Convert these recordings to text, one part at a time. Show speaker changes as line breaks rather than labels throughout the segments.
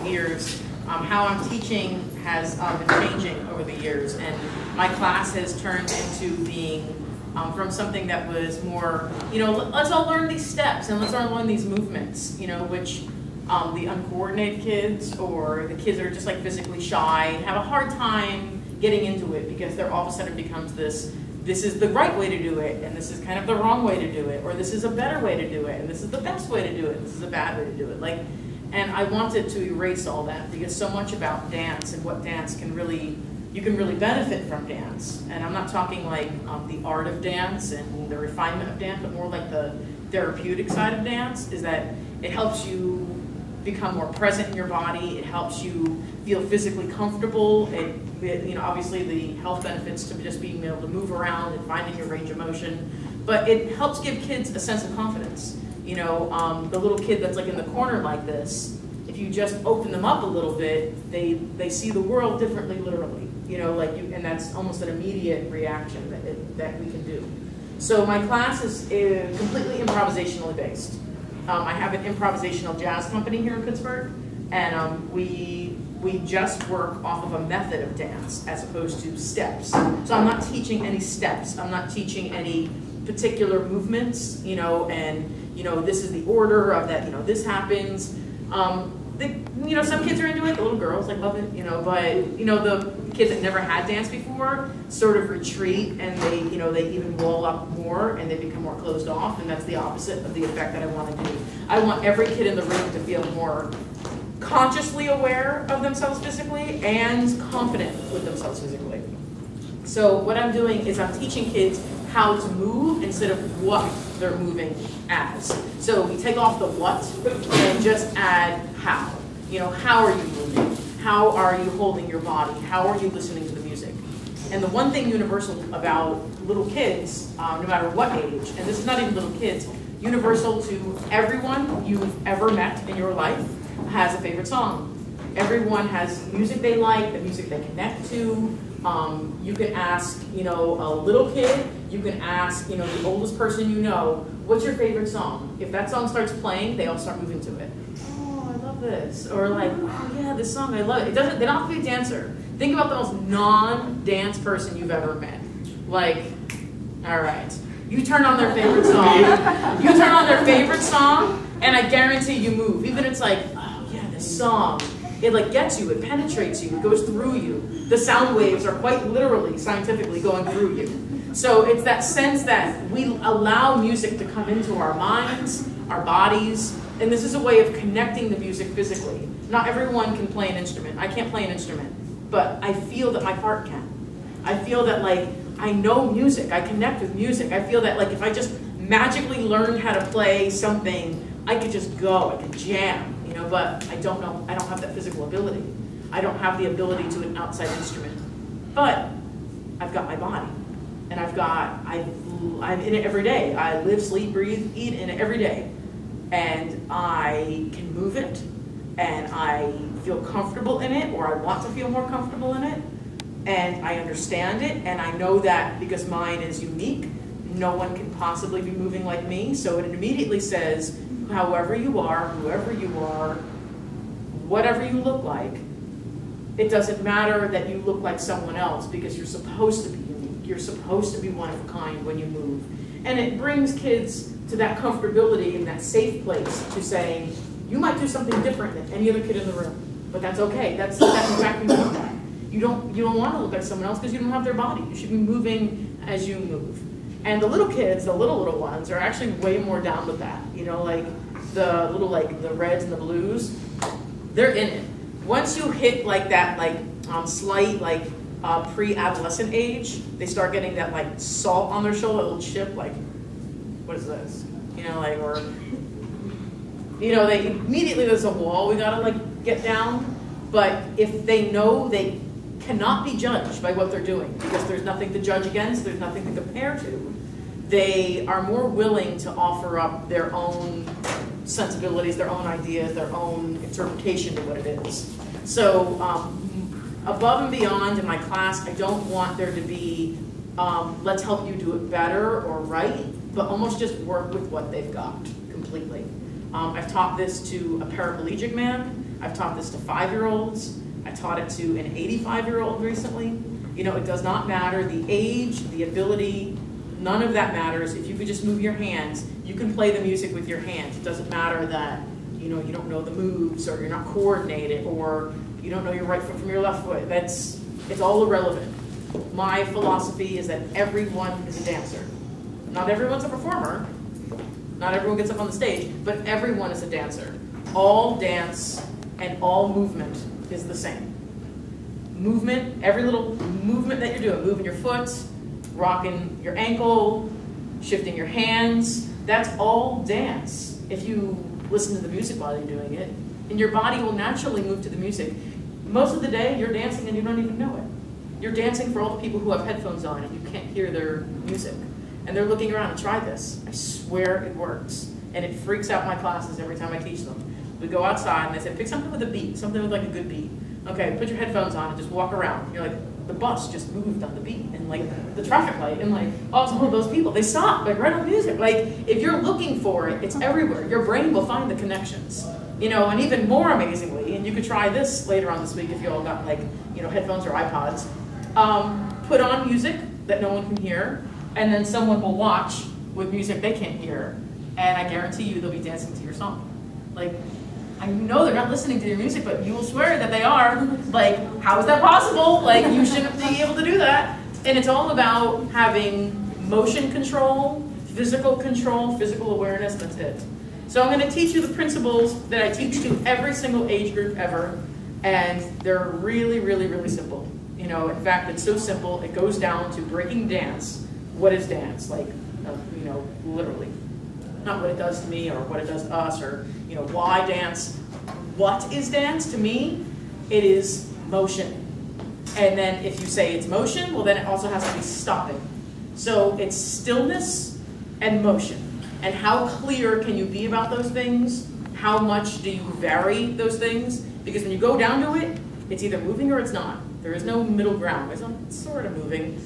years, how I'm teaching has been changing over the years, and my class has turned into being from something that was more, let's all learn these steps and let's all learn these movements, which the uncoordinated kids or the kids that are just like physically shy have a hard time getting into it, because there all of a sudden becomes this is the right way to do it, and this is kind of the wrong way to do it, or this is a better way to do it, and this is the best way to do it, and this is a bad way to do it. And I wanted to erase all that, because so much about dance and what dance can really, you can really benefit from dance. And I'm not talking like the art of dance and the refinement of dance, but more like the therapeutic side of dance, is that it helps you become more present in your body. It helps you feel physically comfortable. It obviously the health benefits to just being able to move around and finding your range of motion, but it helps give kids a sense of confidence. The little kid that's like in the corner like this, if you just open them up a little bit, they see the world differently, literally. And that's almost an immediate reaction that we can do. So my class is completely improvisationally based. I have an improvisational jazz company here in Pittsburgh, and we just work off of a method of dance as opposed to steps. So I'm not teaching any steps. I'm not teaching any particular movements, this is the order of that, this happens. Some kids are into it, the little girls, like love it, but, the kids that never had dance before sort of retreat, and they even wall up more and they become more closed off, and that's the opposite of the effect that I want to do. I want every kid in the room to feel more consciously aware of themselves physically and confident with themselves physically. So what I'm doing is I'm teaching kids how to move instead of what they're moving as. So we take off the what and just add how. How are you moving? How are you holding your body? How are you listening to the music? And the one thing universal about little kids, no matter what age, and this is not even little kids, universal to everyone you've ever met in your life, has a favorite song. Everyone has music they like, the music they connect to. You can ask, a little kid, you can ask, the oldest person you know, what's your favorite song? If that song starts playing, they all start moving to it. Oh, I love this. Or like, oh yeah, this song, I love it. They don't have to be a dancer. Think about the most non-dance person you've ever met. Like, all right, you turn on their favorite song. You turn on their favorite song, and I guarantee you move. Even it's like, oh yeah, this song. It like gets you, it penetrates you, it goes through you. The sound waves are quite literally, scientifically going through you. So it's that sense that we allow music to come into our minds, our bodies, and this is a way of connecting the music physically. Not everyone can play an instrument. I can't play an instrument, but I feel that my heart can. I feel that like I know music, I connect with music. I feel that like if I just magically learned how to play something, I could just go, I could jam. But I don't know, I don't have that physical ability. I don't have the ability to an outside instrument. But I've got my body, and I'm in it every day. I live, sleep, breathe, eat in it every day. And I can move it, and I feel comfortable in it, or I want to feel more comfortable in it. And I understand it, and I know that because mine is unique, no one can possibly be moving like me. So it immediately says, however you are, whoever you are, whatever you look like, it doesn't matter that you look like someone else, because you're supposed to be unique. You're supposed to be one of a kind when you move. And it brings kids to that comfortability and that safe place to saying, you might do something different than any other kid in the room, but that's okay. That's exactly what you want that. You don't want to look like someone else because you don't have their body. You should be moving as you move. And the little kids, the little ones, are actually way more down with that. Like the little, like the reds and the blues, they're in it. Once you hit like that, slight, pre-adolescent age, they start getting that like salt on their shoulder, a little chip, like, what is this? They immediately, there's a wall we gotta like get down. But if they know they cannot be judged by what they're doing, because there's nothing to judge against, there's nothing to compare to, they are more willing to offer up their own sensibilities, their own ideas, their own interpretation of what it is. So above and beyond in my class, I don't want there to be, let's help you do it better or right, but almost just work with what they've got completely. I've taught this to a paraplegic man. I've taught this to 5-year-olds. I taught it to an 85-year-old recently. You know, it does not matter the age, the ability, none of that matters. If you could just move your hands, you can play the music with your hands. It doesn't matter that, you know, you don't know the moves, or you're not coordinated, or you don't know your right foot from your left foot. It's all irrelevant. My philosophy is that everyone is a dancer. Not everyone's a performer. Not everyone gets up on the stage, but everyone is a dancer. All dance and all movement is the same. Movement, every little movement that you're doing, moving your foot, rocking your ankle, shifting your hands, that's all dance if you listen to the music while you're doing it. And your body will naturally move to the music. Most of the day, you're dancing and you don't even know it. You're dancing for all the people who have headphones on and you can't hear their music. And they're looking around and try this. I swear it works. And it freaks out my classes every time I teach them. We go outside and they say, pick something with a beat, something with like a good beat. Okay, put your headphones on and just walk around. You're like, the bus just moved on the beat, and like the traffic light, and like, oh, some of those people, they stop, like right on music. Like, if you're looking for it, it's everywhere. Your brain will find the connections. You know, and even more amazingly, and you could try this later on this week if you all got like, you know, headphones or iPods, put on music that no one can hear, and then someone will watch with music they can't hear, and I guarantee you they'll be dancing to your song. Like, I know they're not listening to your music, but you will swear that they are. Like, how is that possible? Like, you shouldn't be able to do that. And it's all about having motion control, physical awareness, that's it. So I'm going to teach you the principles that I teach to every single age group ever, and they're really, really, really simple. You know, in fact, it's so simple, it goes down to breaking dance. What is dance? Like, you know, literally. Not what it does to me or what it does to us, or, you know, why dance. What is dance? To me, it is motion. And then if you say it's motion, well then it also has to be stopping. So it's stillness and motion. And how clear can you be about those things? How much do you vary those things? Because when you go down to it, it's either moving or it's not. There is no middle ground. It's sort of moving.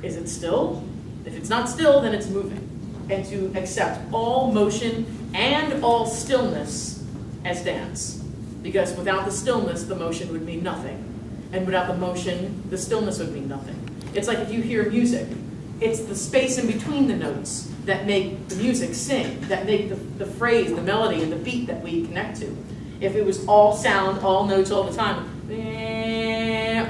Is it still? If it's not still, then it's moving. And to accept all motion and all stillness as dance. Because without the stillness, the motion would mean nothing. And without the motion, the stillness would mean nothing. It's like if you hear music, it's the space in between the notes that make the music sing, that make the phrase, the melody, and the beat that we connect to. If it was all sound, all notes all the time,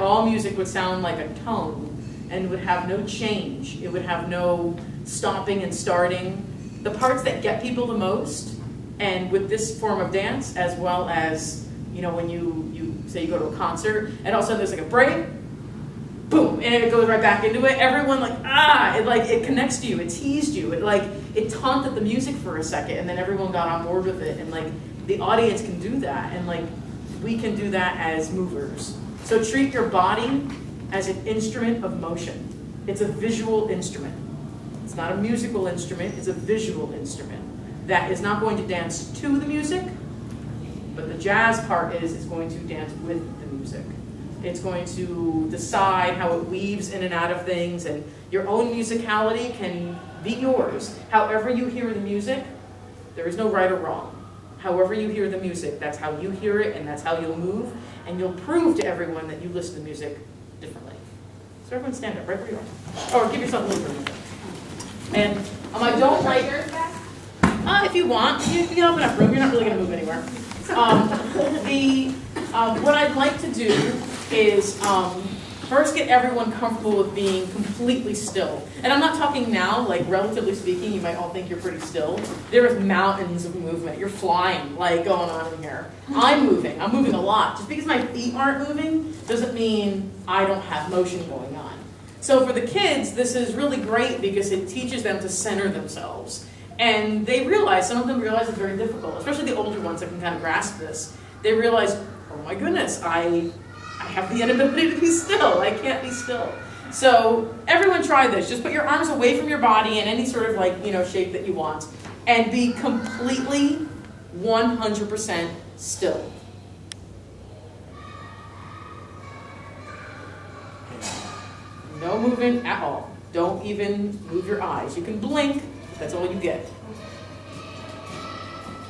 all music would sound like a tone and would have no change. It would have no stopping and starting. The parts that get people the most, and with this form of dance, as well as, you know, when you say you go to a concert, and all of a sudden there's like a break, boom, and it goes right back into it. Everyone like, it connects to you, it teased you, it taunted the music for a second, and then everyone got on board with it, and like, the audience can do that, and like, we can do that as movers. So treat your body as an instrument of motion. It's a visual instrument. It's not a musical instrument, it's a visual instrument that is not going to dance to the music, but the jazz part is it's going to dance with the music. It's going to decide how it weaves in and out of things, and your own musicality can be yours. However you hear the music, there is no right or wrong. However you hear the music, that's how you hear it, and that's how you'll move, and you'll prove to everyone that you listen to music differently. So everyone stand up right where you are. Or give yourself a little room. And I don't like, if you want, you can have enough room, you're not really going to move anywhere. What I'd like to do is first get everyone comfortable with being completely still. And I'm not talking now, like relatively speaking, you might all think you're pretty still. There is mountains of movement. You're flying, like going on in here. I'm moving a lot. Just because my feet aren't moving doesn't mean I don't have motion going on. So for the kids, this is really great because it teaches them to center themselves. And they realize, some of them realize it's very difficult, especially the older ones that can kind of grasp this. They realize, oh my goodness, I have the inability to be still. I can't be still. So everyone try this. Just put your arms away from your body in any sort of like, you know, shape that you want. And be completely 100% still. No movement at all. Don't even move your eyes. You can blink, but that's all you get.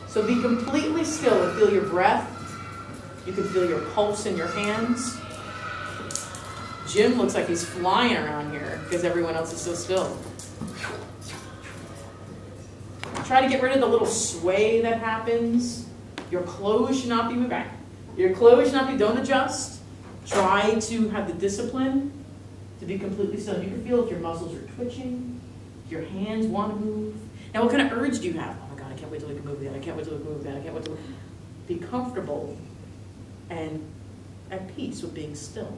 So be completely still and feel your breath You can feel your pulse in your hands. Jim looks like he's flying around here because everyone else is so still. Try to get rid of the little sway that happens. Your clothes should not be moving. Your clothes should not be, don't adjust. Try to have the discipline to be completely still. You can feel if your muscles are twitching, if your hands want to move. Now, what kind of urge do you have? Oh my God, I can't wait till we can move that. I can't wait till we can move that. I can't wait till we... Be comfortable and at peace with being still.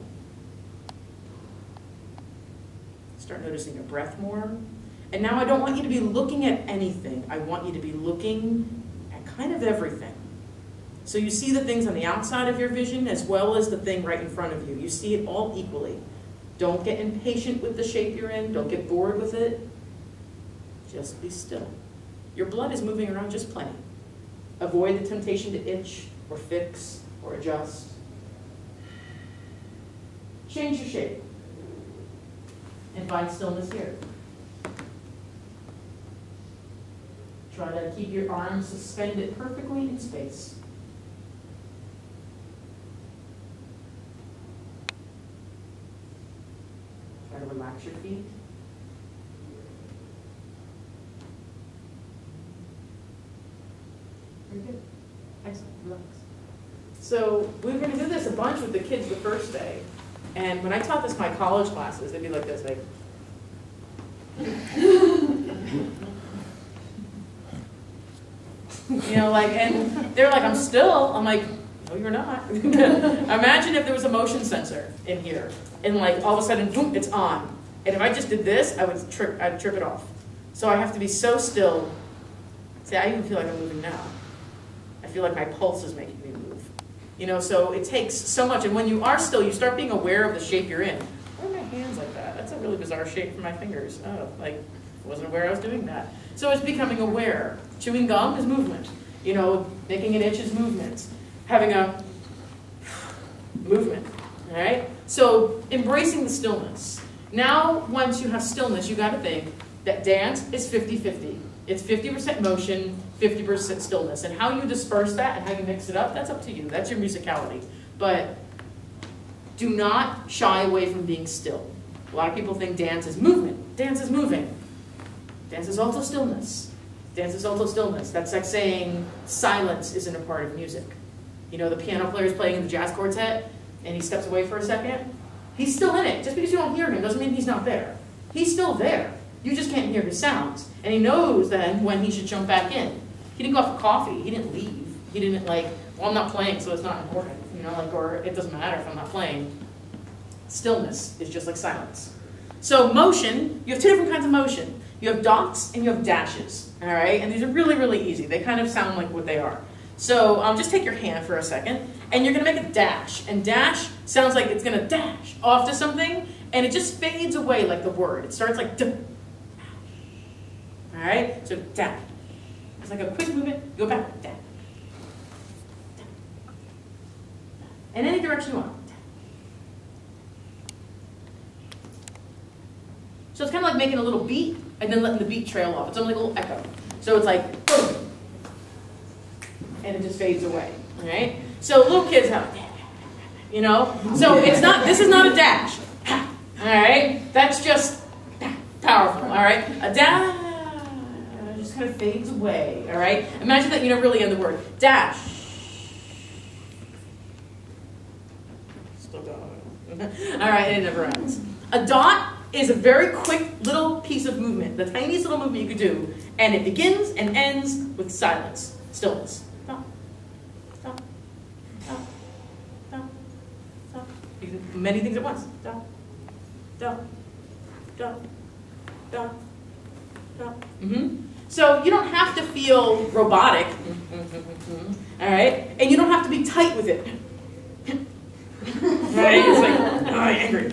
Start noticing your breath more. And now I don't want you to be looking at anything. I want you to be looking at kind of everything. So you see the things on the outside of your vision as well as the thing right in front of you. You see it all equally. Don't get impatient with the shape you're in. Don't get bored with it. Just be still. Your blood is moving around just plenty. Avoid the temptation to itch or fix or adjust. Change your shape. And find stillness here. Try to keep your arms suspended perfectly in space. Try to relax your feet. Very good. Excellent. Relax. So we were going to do this a bunch with the kids the first day. And when I taught this in my college classes, they'd be like this, like, you know, like, and they're like, I'm still. I'm like, no, you're not. Imagine if there was a motion sensor in here, and like all of a sudden, boom, it's on. And if I just did this, I'd trip it off. So I have to be so still. See, I even feel like I'm moving now. I feel like my pulse is making me move. You know, so it takes so much. And when you are still, you start being aware of the shape you're in. Why are my hands like that? That's a really bizarre shape for my fingers. Oh, like, I wasn't aware I was doing that. So it's becoming aware. Chewing gum is movement. You know, making an itch is movement. Having a movement, all right? So embracing the stillness. Now, once you have stillness, you got to think that dance is 50-50. It's 50% motion, 50% stillness. And how you disperse that and how you mix it up, that's up to you. That's your musicality. But do not shy away from being still. A lot of people think dance is movement. Dance is moving. Dance is also stillness. Dance is also stillness. That's like saying silence isn't a part of music. You know, the piano player is playing in the jazz quartet and he steps away for a second. He's still in it. Just because you don't hear him doesn't mean he's not there. He's still there. You just can't hear his sounds. And he knows then when he should jump back in. He didn't go out for coffee. He didn't leave. He didn't like, well, I'm not playing, so it's not important. You know, like, or it doesn't matter if I'm not playing. Stillness is just like silence. So motion, you have two different kinds of motion. You have dots and you have dashes, all right? And these are really, really easy. They kind of sound like what they are. So just take your hand for a second, and you're gonna make a dash. And dash sounds like it's gonna dash off to something, and it just fades away like the word. It starts like duh. All right, so dash. It's like a quick movement, go back, dash. In any direction you want. So it's kind of like making a little beat and then letting the beat trail off. It's almost like a little echo. So it's like, boom, and it just fades away, all right? So little kids have, you know? So it's not, this is not a dash, all right? That's just powerful, all right? A dash just kind of fades away, all right? Imagine that you never really end the word. Dash. Still going. All right, and it never ends. A dot is a very quick little piece of movement, the tiniest little movement you could do, and it begins and ends with silence, stillness. Stop, stop, stop, stop, stop. You can do many things at once. Stop, stop, stop, stop, stop. So you don't have to feel robotic, all right? And you don't have to be tight with it. Right? It's like, oh, I'm angry.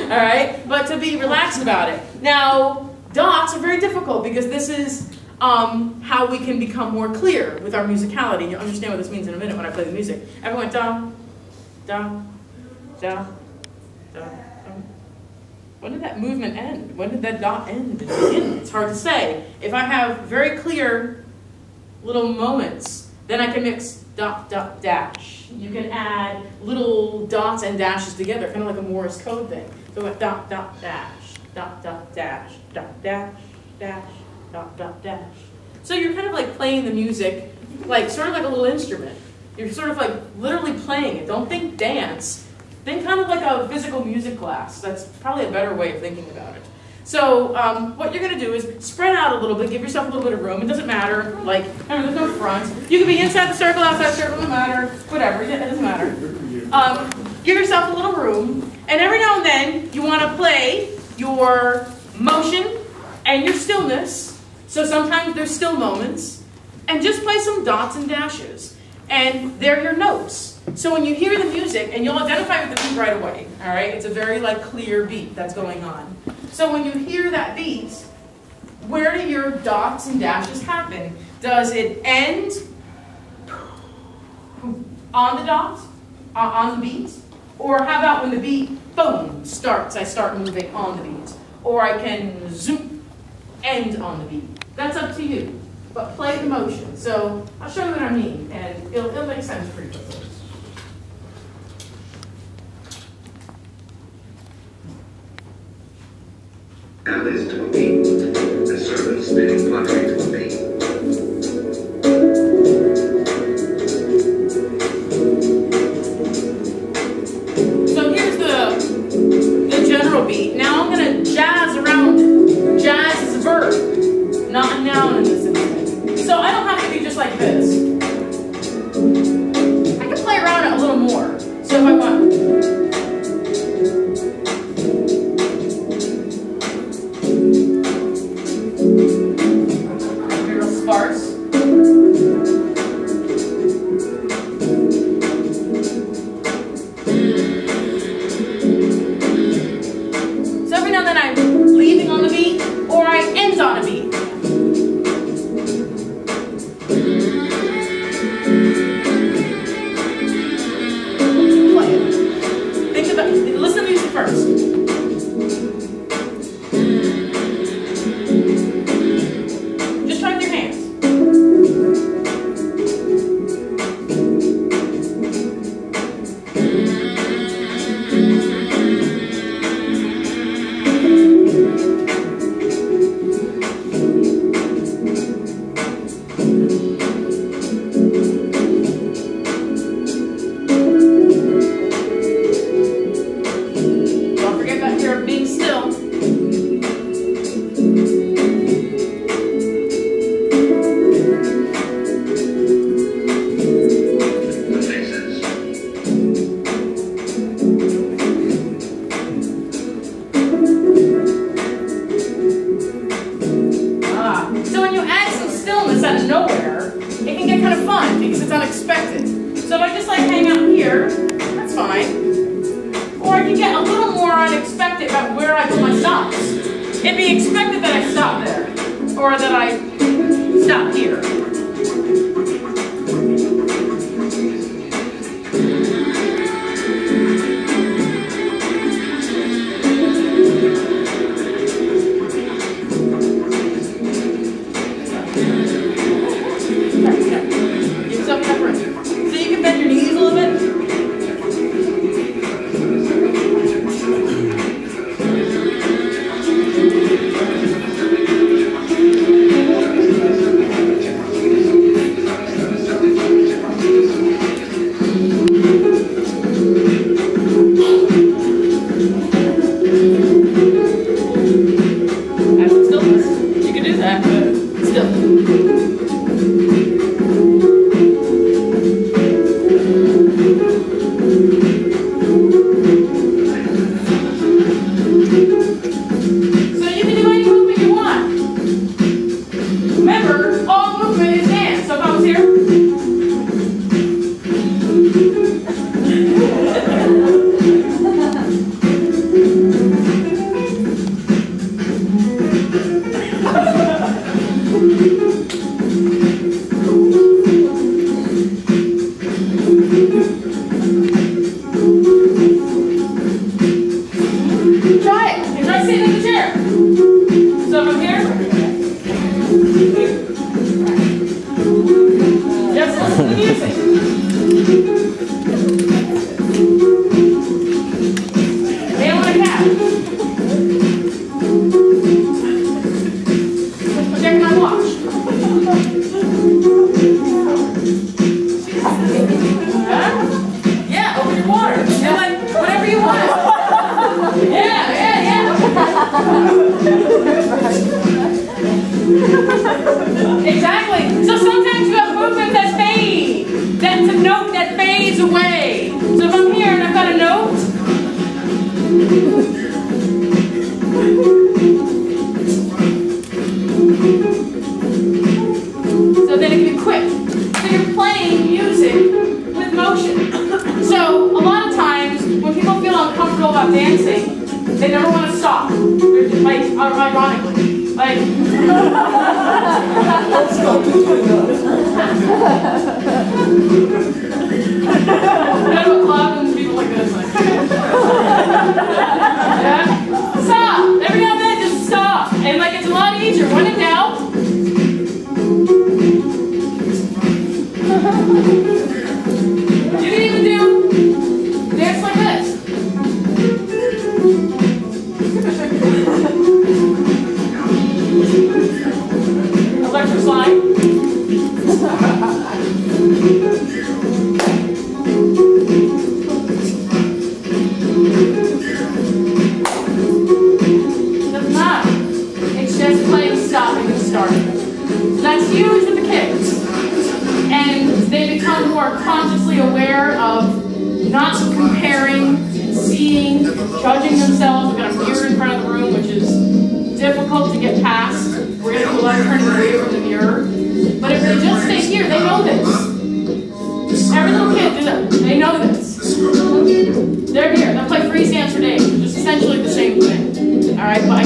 All right? But to be relaxed about it. Now, dots are very difficult because this is how we can become more clear with our musicality. You'll understand what this means in a minute when I play the music. Everyone, da, da, da, da. When did that movement end? When did that dot end? Did it begin? It's hard to say. If I have very clear little moments, then I can mix dot, dot, dash. You can add little dots and dashes together, kind of like a Morse code thing. So dot, dot, dash, dot, dot, dash, dot, dash, dash, dot, dot, dash. So you're kind of like playing the music, like sort of like a little instrument. You're sort of like literally playing it. Don't think dance. Think kind of like a physical music class. That's probably a better way of thinking about it. So what you're going to do is spread out a little bit, give yourself a little bit of room. It doesn't matter, like, there's no front. You can be inside the circle, outside the circle, doesn't matter, whatever, it doesn't matter. Give yourself a little room, and every now and then you want to play your motion and your stillness. So sometimes there's still moments, and just play some dots and dashes. And they're your notes. So when you hear the music, and you'll identify with the beat right away, all right? It's a very like clear beat that's going on. So when you hear that beat, where do your dots and dashes happen? Does it end on the dot, on the beat? Or how about when the beat, boom, starts, I start moving on the beat? Or I can zoom, end on the beat. That's up to you. But play the motion. So I'll show you what I mean, and it'll make sense pretty quickly.
Alice to a beat, the servant spinning pottery to a beat.
So here's the general beat. Now I'm going to jazz around it. Jazz is a verb, not a noun in this instance. So I don't have to be just like this. I can play around it a little more. So if I want... Sparse. So every now and then I'm leaving on the beat, or I end on a beat. Play it. Think about it. Listen to the music first. Out of nowhere, it can get kind of fun because it's unexpected. So if I just like hang out here, that's fine. Or I can get a little more unexpected about where I put my stops. It'd be expected that I stop there, or that I stop here. Music. Exactly. So sometimes you have movements that fade. That's a note that fades away. So if I'm here and I've got a note, so then it can be quick. So you're playing music with motion. So a lot of times when people feel uncomfortable about dancing, they never want to stop. They're just like, ironically, like.
Let's go to
Go to a club and people like this, like. Yeah. Stop. Every now and then, just stop. And like it's a lot easier. When in doubt. You can even do dance like this. Electric slide. Doesn't matter. It's just playing, stopping, and starting. So that's huge with the kids. And they become more consciously aware of not comparing, seeing, judging themselves. We've got a mirror in front of the room, which is difficult to get past. We're going to do a lot of turning away from the mirror. But if they just stay here, they know this. Every little kid, they know this. They're here. They'll play freeze dance for days, which is essentially the same thing. All right, but I